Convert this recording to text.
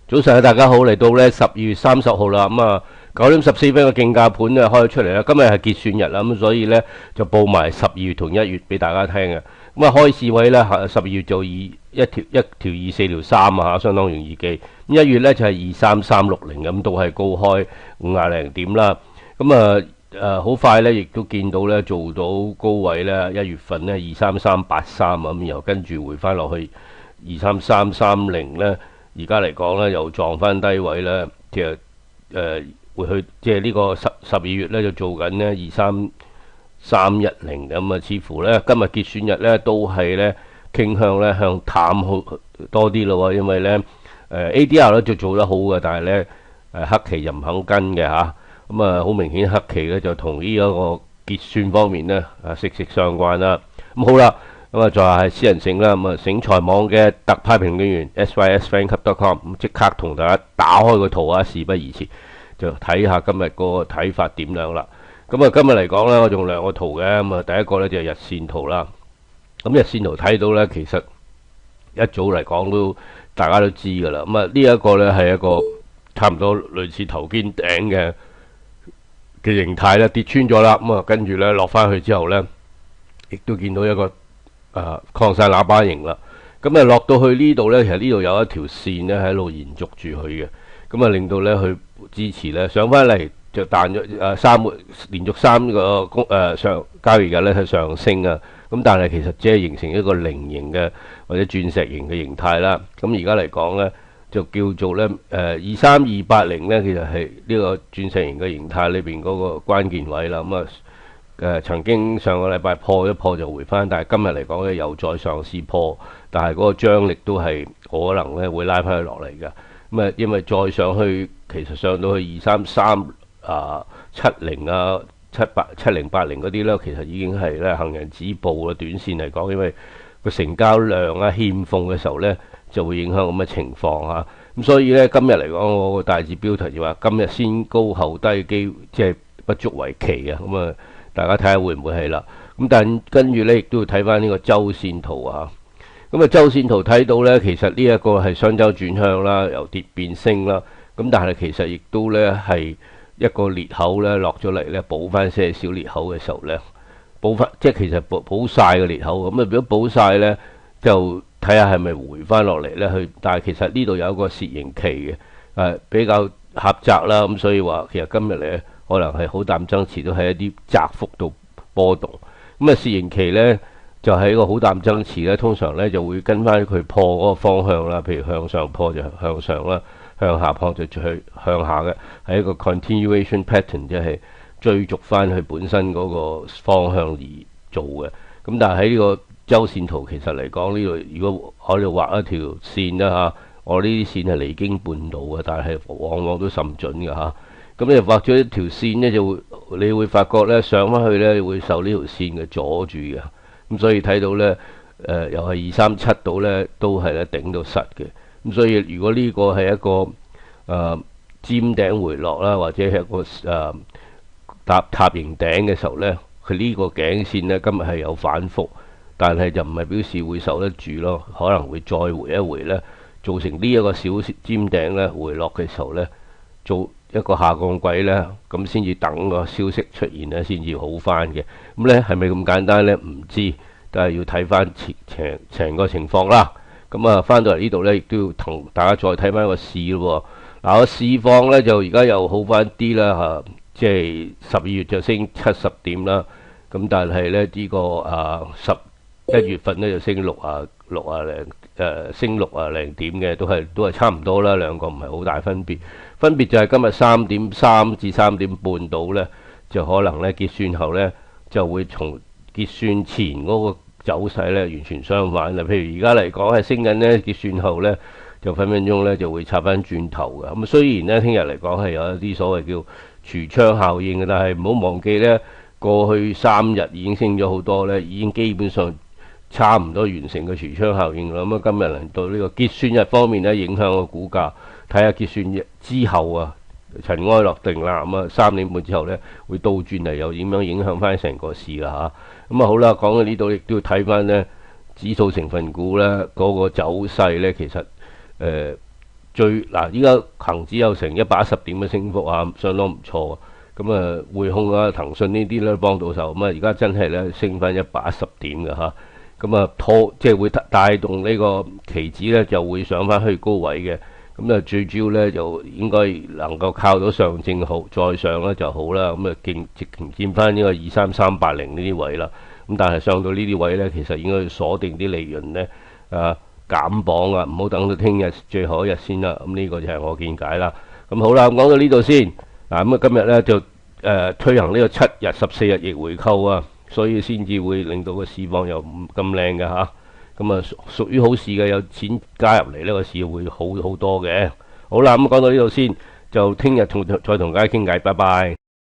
早晨啊，大家好，嚟到咧12月30號啦，9點14分嘅競價盤咧開咗出嚟啦。今日係結算日啦，咁所以咧就報埋12月同1月俾大家聽嘅。開市位咧12月就一條24條3啊，相當容易記。1月咧就係23360，咁都係高開50零點啦。好快咧，亦都見到咧做到高位咧，1月份咧23383啊，咁又跟住回翻落去23330咧。而家嚟講咧，又撞翻低位咧，其實會去即係呢個十二月咧就做緊咧23310咁啊，似乎咧今日結算日咧都係咧傾向咧向淡好多啲咯，因為咧ADR 咧就做得好嘅，但係咧黑期就唔肯跟嘅嚇，好明顯黑期咧就同呢一個結算方面咧息息相關啦。好啦。就係私人醒啦，醒財網嘅特派評論員 sysfanclub.com， 即刻同大家打開個圖啊，事不宜遲，就睇下今日個睇法點樣啦。今日嚟講咧，我用兩個圖嘅，第一個咧就係日線圖啦。日線圖睇到咧，其實一早嚟講都大家都知㗎啦。呢一個咧係一個差唔多類似頭肩頂嘅形態咧，跌穿咗啦。跟住咧落翻去之後咧，亦都見到一個擴散喇叭形啦，落到去呢度呢，其實呢度有一條線呢喺度延續住佢嘅，令到呢佢支持呢上翻嚟就彈咗連續3個上交易日呢係上升啊，但係其實只係形成一個菱形嘅或者鑽石形嘅形態啦。而家嚟講呢，就叫做呢23280呢，其實係呢個鑽石形嘅形態裏邊嗰個關鍵位啦。曾經上個禮拜破一破就回翻，但係今日嚟講咧又再嘗試破，但係嗰個張力都係可能咧會拉翻佢落嚟嘅。因為再上去，其實上到去233707080嗰啲咧，其實已經係咧行人止步啦。短線嚟講，因為個成交量欠奉嘅時候咧，就會影響咁嘅情況嚇。所以咧今日嚟講，我個大字標題就話今日先高後低機，即係不足為奇啊。大家睇下會唔會係啦？但跟住咧，亦都要睇翻呢個周線圖啊。周線圖睇到咧，其實呢一個係雙周轉向啦，由跌變升啦。但係其實亦都咧係一個裂口咧落咗嚟咧，補翻些少裂口嘅時候咧，補翻即係其實補晒個裂口。如果補晒咧，就睇下係咪回翻落嚟咧去。但係其實呢度有一個楔形期嘅，比較狹窄啦。所以話其實今日咧，可能係好淡爭持，都係一啲窄幅度波動。楔形期咧就係一個好淡爭持咧，通常咧就會跟翻佢破嗰個方向啦。譬如向上破就向上啦，向下破就去向下嘅，係一個 continuation pattern， 即係追逐翻佢本身嗰個方向而做嘅。但係喺呢個周線圖其實嚟講，呢度如果我哋畫一條線啦嚇，我呢啲線係離經叛道嘅，但係往往都甚準嘅嚇。你畫咗一條線呢，你會發覺呢，上翻去呢會受呢條線嘅阻住嘅。所以睇到呢，又係237度呢，都係咧頂到實嘅。所以如果呢個係一個尖頂回落啦，或者係一個塔形頂嘅時候呢，佢呢個頸線呢，今日係有反覆，但係就唔係表示會受得住咯，可能會再回一回呢，造成呢一個小尖頂呢回落嘅時候呢，做一個下降軌呢，咁先至等個消息出現呢，先至好翻嘅。呢係咪咁簡單呢？唔知，但係要睇翻成個情況啦。翻到嚟呢度呢，亦都要同大家再睇翻個市咯。個市況呢，就而家又好翻啲啦嚇，即係12月就升70點啦。但係呢，呢個11月份呢，就升升60零點嘅，都係差唔多啦，兩個唔係好大分別。分別就係今日3.3至3點半度呢，就可能呢結算後呢，就會從結算前嗰個走勢呢完全相反啦。譬如而家嚟講係升緊呢，結算後呢，就分分鐘呢就會插翻轉頭嘅。雖然呢，聽日嚟講係有一啲所謂叫櫥窗效應嘅，但係唔好忘記呢，過去3日已經升咗好多呢，已經基本上差唔多完成個櫥窗效應啦。今日嚟到呢個結算日方面呢，影響個股價。睇下結算日之後啊，塵埃落定啦。3點半之後呢，會倒轉嚟又點樣影響翻成個市啦嚇。好啦，講到呢度亦都要睇翻呢指數成分股呢嗰個走勢呢，其實嗱，依家恒指有成110點嘅升幅啊，相當唔錯。咁啊，匯控啊、騰訊呢啲咧幫到手，咁啊而家真係咧升翻110點嘅嚇。咁啊即係會帶動呢個期指咧就會上翻去高位嘅。咁啊最主要咧就應該能夠靠到上證好再上咧就好啦。咁啊直情見翻呢個23380呢啲位啦。咁但係上到呢啲位咧，其實應該要鎖定啲利潤咧減磅啊，唔好等到聽日最後一日先啦。咁呢個就係我見解啦。咁好啦，講到呢度先。咁今日咧就推行呢個7日14日逆回購啊，所以先至會令到個市況又唔咁靚嘅嚇。咁啊屬於好事嘅，有錢加入嚟呢個市會好好多嘅。好啦，咁講到呢度先，就聽日再同大家傾偈，拜拜。